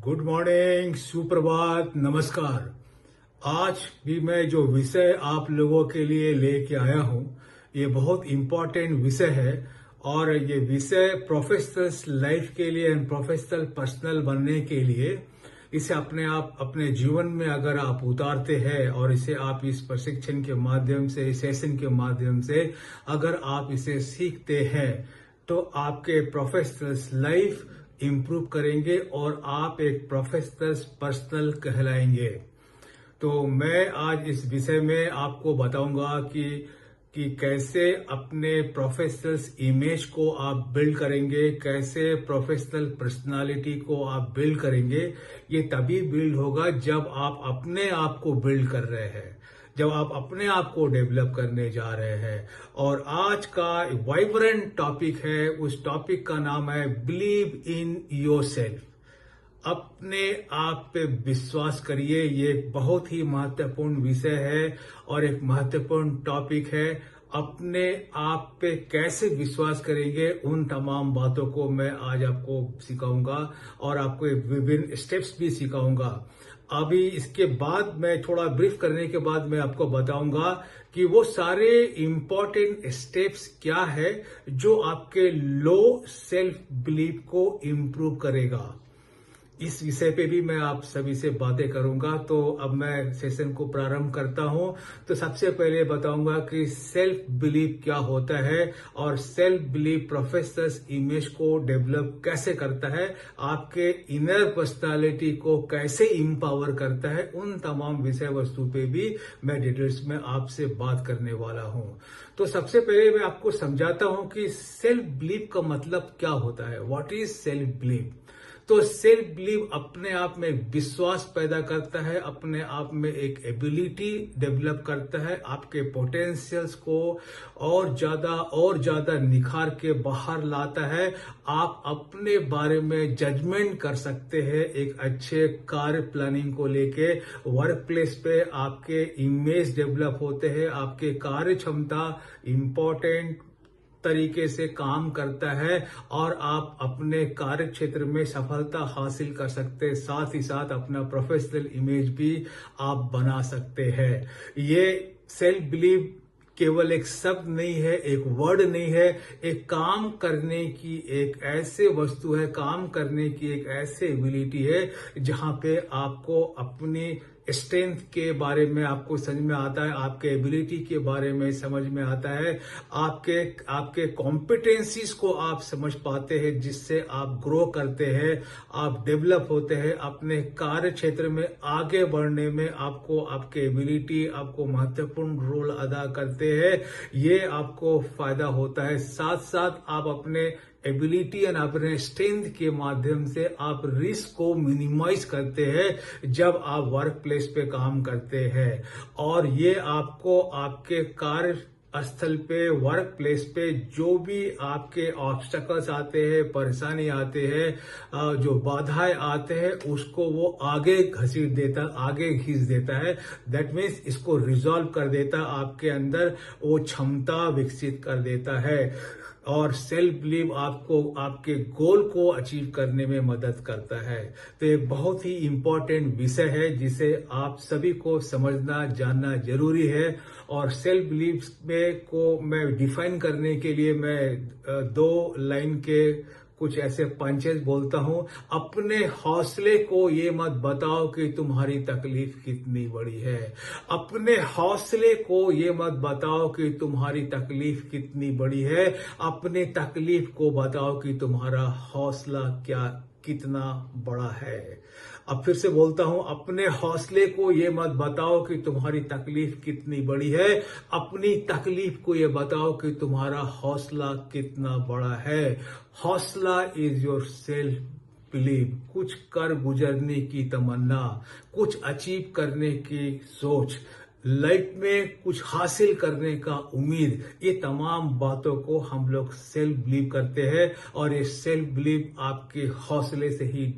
Good morning, सुप्रभात, नमस्कार। आज भी मैं जो विषय आप लोगों के लिए लेके आया हूं, ये बहुत इम्पोर्टेंट विषय है। और ये विषय प्रोफेशनल लाइफ के लिए एंड प्रोफेशनल पर्सनल बनने के लिए इसे अपने जीवन में अगर आप उतारते हैं और इसे आप इस प्रशिक्षण के माध्यम से, इस सेशन के माध्यम से अगर आप इसे सीखते हैं तो आपके प्रोफेशनल लाइफ इम्प्रूव करेंगे और आप एक प्रोफेशनल पर्सनल कहलाएंगे। तो मैं आज इस विषय में आपको बताऊंगा कि कैसे अपने प्रोफेशनल इमेज को आप बिल्ड करेंगे, कैसे प्रोफेशनल पर्सनालिटी को आप बिल्ड करेंगे। ये तभी बिल्ड होगा जब आप अपने आप को बिल्ड कर रहे हैं, जब आप अपने आप को डेवलप करने जा रहे हैं। और आज का वाइब्रेंट टॉपिक है, उस टॉपिक का नाम है बिलीव इन योरसेल्फ। अपने आप पे विश्वास करिए। ये एक बहुत ही महत्वपूर्ण विषय है और एक महत्वपूर्ण टॉपिक है। अपने आप पे कैसे विश्वास करेंगे, उन तमाम बातों को मैं आज आपको सिखाऊंगा और आपको विभिन्न स्टेप्स भी सिखाऊंगा। अभी इसके बाद मैं थोड़ा ब्रीफ करने के बाद मैं आपको बताऊंगा कि वो सारे इंपॉर्टेंट स्टेप्स क्या है जो आपके लो सेल्फ बिलीफ को इम्प्रूव करेगा। इस विषय पे भी मैं आप सभी से बातें करूंगा। तो अब मैं सेशन को प्रारंभ करता हूं। तो सबसे पहले बताऊंगा कि सेल्फ बिलीव क्या होता है और सेल्फ बिलीव प्रोफेशनल इमेज को डेवलप कैसे करता है, आपके इनर पर्सनालिटी को कैसे इंपावर करता है। उन तमाम विषय वस्तु पे भी मैं डिटेल्स में आपसे बात करने वाला हूं। तो सबसे पहले मैं आपको समझाता हूं कि सेल्फ बिलीव का मतलब क्या होता है। What is self belief? तो सेल्फ बिलीव अपने आप में विश्वास पैदा करता है, अपने आप में एक एबिलिटी डेवलप करता है, आपके पोटेंशियल्स को और ज्यादा निखार के बाहर लाता है। आप अपने बारे में जजमेंट कर सकते हैं एक अच्छे कार्य प्लानिंग को लेके। वर्क प्लेस पे आपके इमेज डेवलप होते हैं, आपके कार्य क्षमता इंपॉर्टेंट तरीके से काम करता है और आप अपने कार्य क्षेत्र में सफलता हासिल कर सकते हैं। साथ ही साथ अपना प्रोफेशनल इमेज भी आप बना सकते हैं। ये सेल्फ बिलीव केवल एक शब्द नहीं है, एक वर्ड नहीं है, एक काम करने की एक ऐसे वस्तु है, काम करने की एक ऐसे एबिलिटी है जहां पे आपको अपनी स्ट्रेंथ के बारे में आपको समझ में आता है, आपके एबिलिटी के बारे में समझ में आता है, आपके कॉम्पिटेंसीज को आप समझ पाते हैं, जिससे आप ग्रो करते हैं, आप डेवलप होते हैं। अपने कार्य क्षेत्र में आगे बढ़ने में आपको आपके एबिलिटी आपको महत्वपूर्ण रोल अदा करते हैं। ये आपको फायदा होता है। साथ साथ आप अपने एबिलिटी एंड अपने स्ट्रेंथ के माध्यम से आप रिस्क को मिनिमाइज करते हैं जब आप वर्क प्लेस पे काम करते हैं। और ये आपको आपके कार्य स्थल पे, वर्क प्लेस पे जो भी आपके ऑब्स्टकल्स आते हैं, परेशानी आते हैं, जो बाधाएं आते हैं, उसको वो आगे घसीट देता, आगे खींच देता है। दैट मीन्स इसको रिजॉल्व कर देता, आपके अंदर वो क्षमता विकसित कर देता है। और सेल्फ बिलीव आपको आपके गोल को अचीव करने में मदद करता है। तो ये बहुत ही इंपॉर्टेंट विषय है जिसे आप सभी को समझना, जानना जरूरी है। और सेल्फ बिलीव को मैं डिफाइन करने के लिए मैं 2 लाइन के कुछ ऐसे पंचेस बोलता हूं। अपने हौसले को ये मत बताओ कि तुम्हारी तकलीफ कितनी बड़ी है। अपने हौसले को ये मत बताओ कि तुम्हारी तकलीफ कितनी बड़ी है। अपने तकलीफ को बताओ कि तुम्हारा हौसला कितना बड़ा है। अब फिर से बोलता हूं, अपने हौसले को ये मत बताओ कि तुम्हारी तकलीफ कितनी बड़ी है। अपनी तकलीफ को ये बताओ कि तुम्हारा हौसला कितना बड़ा है। हौसला इज योर सेल्फ बिलीव। कुछ कर गुजरने की तमन्ना, कुछ अचीव करने की सोच, लाइफ में कुछ हासिल करने का उम्मीद, ये तमाम बातों को हम लोग सेल्फ बिलीव करते हैं। और ये सेल्फ बिलीव आपके हौसले से ही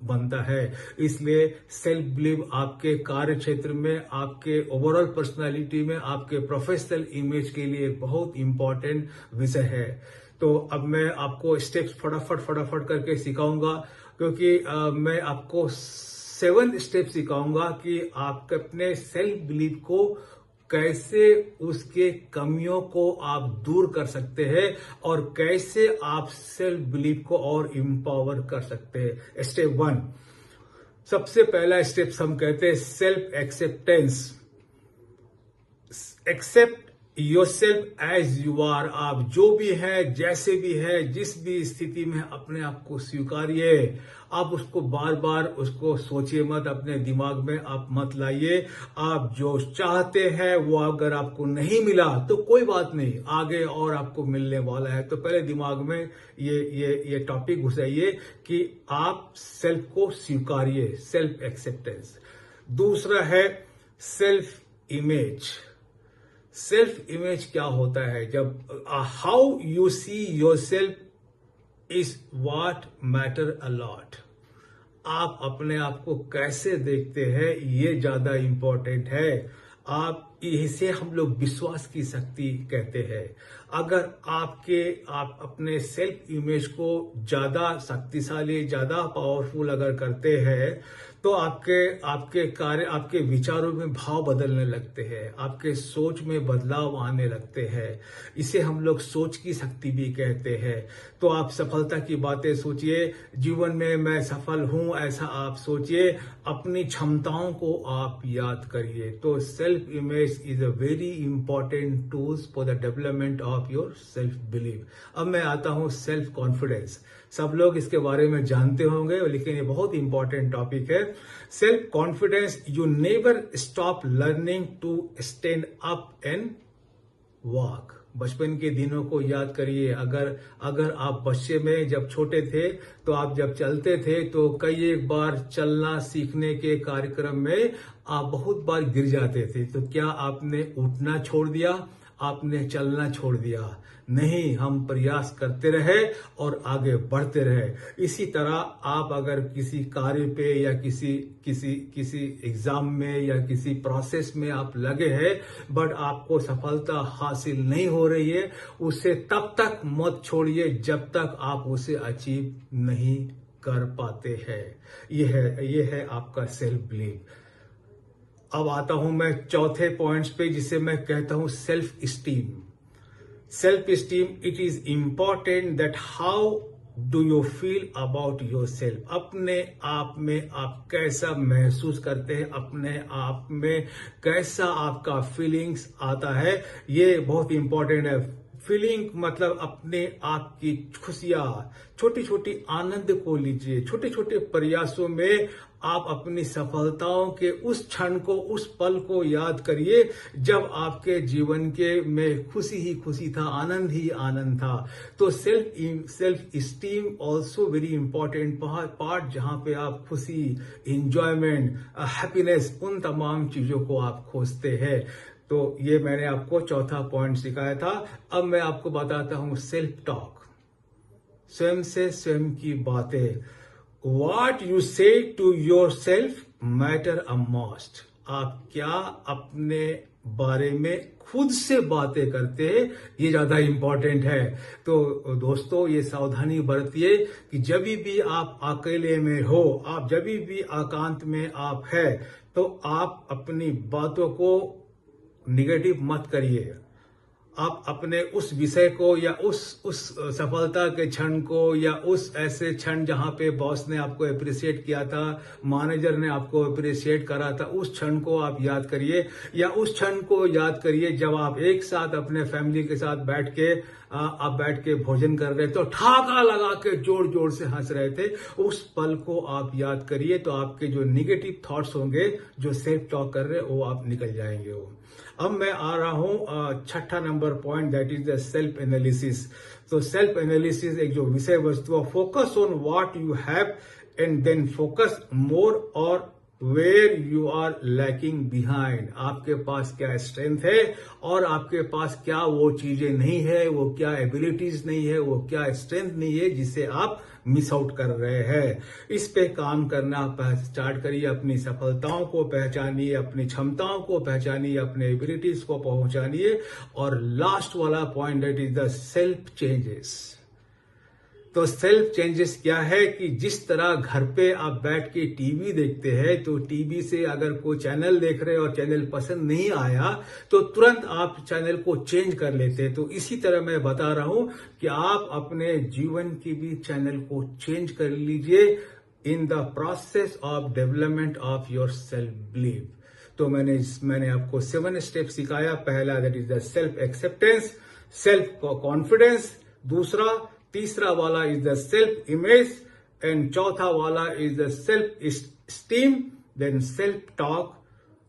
बनता है। इसलिए सेल्फ बिलीव आपके कार्य क्षेत्र में, आपके ओवरऑल पर्सनालिटी में, आपके प्रोफेशनल इमेज के लिए बहुत इंपॉर्टेंट विषय है। तो अब मैं आपको स्टेप्स फटाफट करके सिखाऊंगा। क्योंकि मैं आपको 7 स्टेप सिखाऊंगा कि आप अपने सेल्फ बिलीफ को कैसे उसके कमियों को आप दूर कर सकते हैं और कैसे आप सेल्फ बिलीफ को और इम्पावर कर सकते हैं। स्टेप 1, सबसे पहला स्टेप हम कहते हैं self acceptance. Accept yourself as you are. आप जो भी है, जैसे भी है, जिस भी स्थिति में अपने आप को स्वीकारिए। आप उसको बार बार उसको सोचिए मत, अपने दिमाग में आप मत लाइए। आप जो चाहते हैं वो अगर आपको नहीं मिला तो कोई बात नहीं, आगे और आपको मिलने वाला है। तो पहले दिमाग में ये टॉपिक घुसाइए कि आप सेल्फ को स्वीकारिए, सेल्फ एक्सेप्टेंस। दूसरा है सेल्फ इमेज। सेल्फ इमेज क्या होता है? जब how you see your self is what matter a lot. आप अपने आप को कैसे देखते हैं ये ज्यादा इंपॉर्टेंट है। आप इसे हम लोग विश्वास की शक्ति कहते हैं। अगर आप अपने सेल्फ इमेज को ज्यादा शक्तिशाली, ज्यादा पावरफुल अगर करते हैं तो आपके कार्य, आपके विचारों में भाव बदलने लगते हैं, आपके सोच में बदलाव आने लगते हैं। इसे हम लोग सोच की शक्ति भी कहते हैं। तो आप सफलता की बातें सोचिए, जीवन में मैं सफल हूं ऐसा आप सोचिए, अपनी क्षमताओं को आप याद करिए। तो self image is a very important tools for the development of your self believe. अब मैं आता हूं सेल्फ कॉन्फिडेंस। सब लोग इसके बारे में जानते होंगे, लेकिन ये बहुत इंपॉर्टेंट टॉपिक है। Self confidence, you never stop learning to stand up and walk. बचपन के दिनों को याद करिए। अगर आप बच्चे में जब छोटे थे तो आप जब चलते थे तो कई एक बार चलना सीखने के कार्यक्रम में आप बहुत बार गिर जाते थे। तो क्या आपने उठना छोड़ दिया? आपने चलना छोड़ दिया? नहीं, हम प्रयास करते रहे और आगे बढ़ते रहे। इसी तरह आप अगर किसी कार्य पे या किसी एग्जाम में या किसी प्रोसेस में आप लगे हैं बट आपको सफलता हासिल नहीं हो रही है, उसे तब तक मत छोड़िए जब तक आप उसे अचीव नहीं कर पाते हैं। ये है आपका सेल्फ बिलीव। अब आता हूं मैं चौथे पॉइंट्स पे, जिसे मैं कहता हूं self esteem. Self esteem, it is important that how do you feel about your self. अपने आप में आप कैसा महसूस करते हैं, अपने आप में कैसा आपका फीलिंग्स आता है, ये बहुत इंपॉर्टेंट है। फीलिंग मतलब अपने आप की खुशियां, छोटी छोटी आनंद को लीजिए। छोटे छोटे प्रयासों में आप अपनी सफलताओं के उस क्षण को, उस पल को याद करिए जब आपके जीवन के में खुशी ही खुशी था, आनंद ही आनंद था। तो self esteem also very important part, जहां पे आप खुशी, इंजॉयमेंट, हैप्पीनेस, उन तमाम चीजों को आप खोजते हैं। तो ये मैंने आपको चौथा पॉइंट सिखाया था। अब मैं आपको बताता हूं सेल्फ टॉक, स्वयं से स्वयं की बातें। What you say to yourself matter a most। आप क्या अपने बारे में खुद से बातें करते हैं, ये ज्यादा इंपॉर्टेंट है। तो दोस्तों, ये सावधानी बरतिए कि जब भी आप अकेले में हो, आप जब भी एकांत में आप है, तो आप अपनी बातों को निगेटिव मत करिए। आप अपने उस विषय को या उस सफलता के क्षण को या उस ऐसे क्षण जहां पे बॉस ने आपको अप्रिशिएट किया था, मैनेजर ने आपको अप्रिशिएट करा था, उस क्षण को आप याद करिए। या उस क्षण को याद करिए जब आप एक साथ अपने फैमिली के साथ बैठ के भोजन कर रहे थे तो ठहाका लगा के जोर जोर से हंस रहे थे। उस पल को आप याद करिए तो आपके जो निगेटिव थॉट्स होंगे, जो सेल्फ टॉक कर रहे, वो आप निकल जाएंगे। वो अब मैं आ रहा हूं छठा number point, that is the self analysis. तो सेल्फ एनालिसिस एक जो विषय वस्तु है, focus on what you have and then focus more और where you are lacking behind. आपके पास क्या स्ट्रेंथ है और आपके पास क्या वो चीजें नहीं है, वो क्या एबिलिटीज नहीं है, वो क्या स्ट्रेंथ नहीं है जिसे आप मिस आउट कर रहे हैं। इस पे काम करना स्टार्ट करिए। अपनी सफलताओं को पहचानिए, अपनी क्षमताओं को पहचानिए, अपने एबिलिटीज को पहचानिए। और लास्ट वाला point, that is the self changes. तो सेल्फ चेंजेस क्या है कि जिस तरह घर पे आप बैठ के टीवी देखते हैं, तो टीवी से अगर कोई चैनल देख रहे हैं और चैनल पसंद नहीं आया तो तुरंत आप चैनल को चेंज कर लेते हैं। तो इसी तरह मैं बता रहा हूं कि आप अपने जीवन की भी चैनल को चेंज कर लीजिए in the process of development of your self belief. तो मैंने आपको 7 स्टेप सिखाया। पहला that is the self acceptance, self confidence, दूसरा तीसरा वाला is the self image, and चौथा वाला is the self esteem, then self talk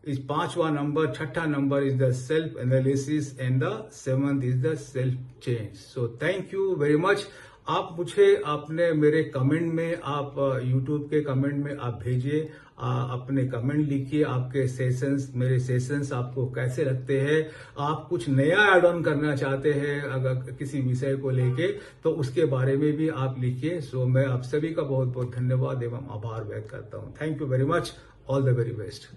is 5वां नंबर, छठा number is the self analysis, and the 7th is the self change. So thank you very much. आप मुझे अपने मेरे comment में, आप यूट्यूब के कमेंट में आप भेजिए, अपने कमेंट लिखिए, आपके सेशंस, मेरे सेशंस आपको कैसे लगते हैं। आप कुछ नया ऐड ऑन करना चाहते हैं अगर किसी विषय को लेके, तो उसके बारे में भी आप लिखिए। सो मैं आप सभी का बहुत बहुत धन्यवाद एवं आभार व्यक्त करता हूं। Thank you very much. All the very best.